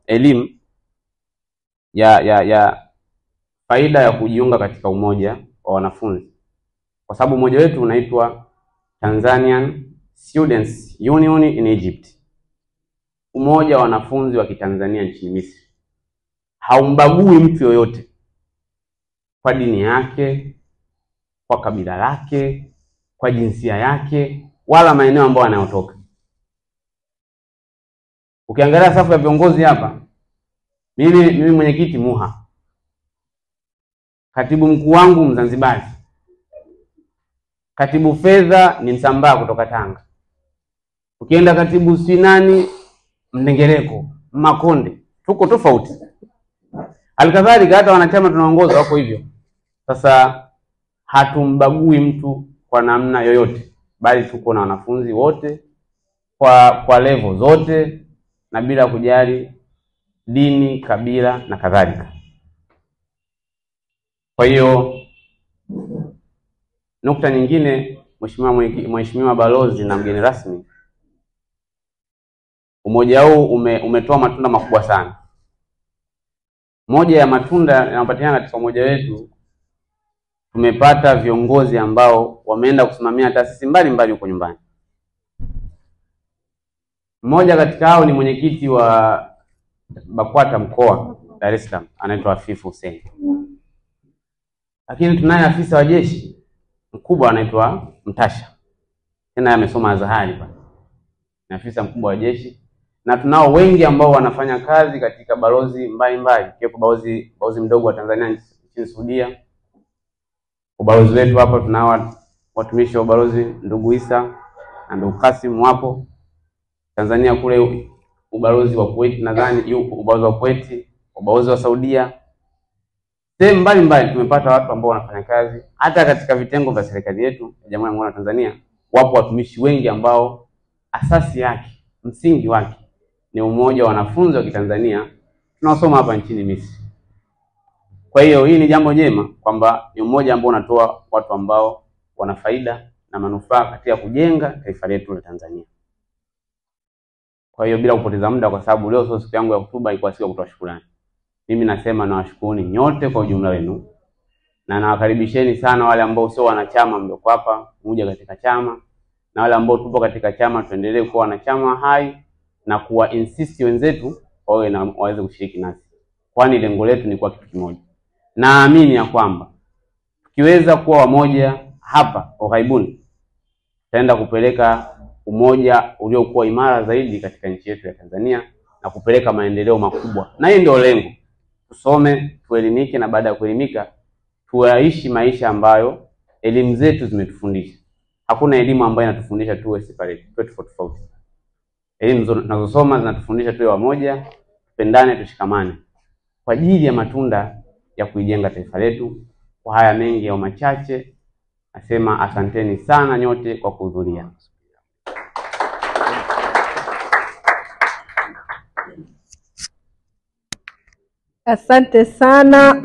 elimu ya faida ya kujiunga katika umoja wa wanafunzi, kwa sababu umoja wetu unaitwa Tanzanian Students Union in Egypt, umoja wa wanafunzi wa Kitanzania nchini Misri. Haumbagui mtu yoyote kwa dini yake, kwa kabila lake, kwa jinsia yake, wala maeneo ambayo anayotoka. Ukiangalia safu ya viongozi hapa, mimi mwenyekiti Muha, katibu mkuu wangu Mzanzibari, katibu fedha ni Msambaa kutoka Tanga, ukienda katibu Sinani Mdengereko, Makonde, tuko tofauti. Alikadhalika hata wanachama tunaongoza wako hivyo. Sasa hatumbagui mtu kwa namna yoyote, bali tuko na wanafunzi wote kwa level zote na bila kujali dini, kabila na kadhalika. Kwa hiyo nukta nyingine, Mheshimiwa Balozi na mgeni rasmi, umoja huu umetoa matunda makubwa sana. Moja ya matunda yanayopatikana katika umoja wetu, tumepata viongozi ambao wameenda kusimamia taasisi mbalimbali huko nyumbani. Mmoja katika hao ni mwenyekiti wa BAKWATA mkoa Dar es Salaam, anaitwa Afifu Hussein. Lakini tunaye afisa wa jeshi mkubwa anaitwa Mtasha, tena amesoma Azahari pale, ni afisa mkubwa wa jeshi. Na tunao wengi ambao wanafanya kazi katika balozi mbalimbali, kiwepo balozi mdogo wa Tanzania nchini Saudia. Ubalozi wetu hapa tunao watumishi wa balozi ndugu Isa na ndugu Kasim wapo. Tanzania kule ubalozi wa Kuwait, nadhani yupo ubalozi wa Kuwait, ubalozi wa Saudia. Sehemu mbalimbali tumepata watu ambao wanafanya kazi. Hata katika vitengo vya serikali yetu ya Jamhuri ya Muungano wa Tanzania wapo watumishi wengi ambao asasi yake, msingi wake ni umoja wa wanafunzi wa Kitanzania tunaosoma hapa nchini Misri. Kwa hiyo hii ni jambo jema kwamba ni umoja ambao unatoa watu ambao wana faida na manufaa katika kujenga taifa letu la Tanzania. Kwa hiyo bila kupoteza muda, kwa sababu leo sio siku yangu ya hotuba, ilikuwa siku ya kutoa shukrani, mimi nasema nawashukuruni nyote kwa ujumla wenu, na nawakaribisheni sana wale ambao sio wanachama mlioko hapa mmoja katika chama, na wale ambao tupo katika chama tuendelee kuwa wanachama hai na kuwa insist wenzetu wawe na waweze kushiriki nasi, kwani lengo letu ni kuwa kitu kimoja. Naamini ya kwamba tukiweza kuwa wamoja hapa kwa karibuni, tutaenda kupeleka umoja uliokuwa imara zaidi katika nchi yetu ya Tanzania na kupeleka maendeleo makubwa. Na hii ndio lengo. Tusome, tuelimike, na baada ya kuelimika tuishi maisha ambayo elimu zetu zimetufundisha. Hakuna elimu ambayo inatufundisha tuwe separate, tuwe tofauti. Elimu tunazosoma zinatufundisha tuwe wamoja, tupendane, tushikamane kwa ajili ya matunda ya kuijenga taifa letu. Kwa haya mengi au machache, nasema asanteni sana nyote kwa kuhudhuria. Asante sana.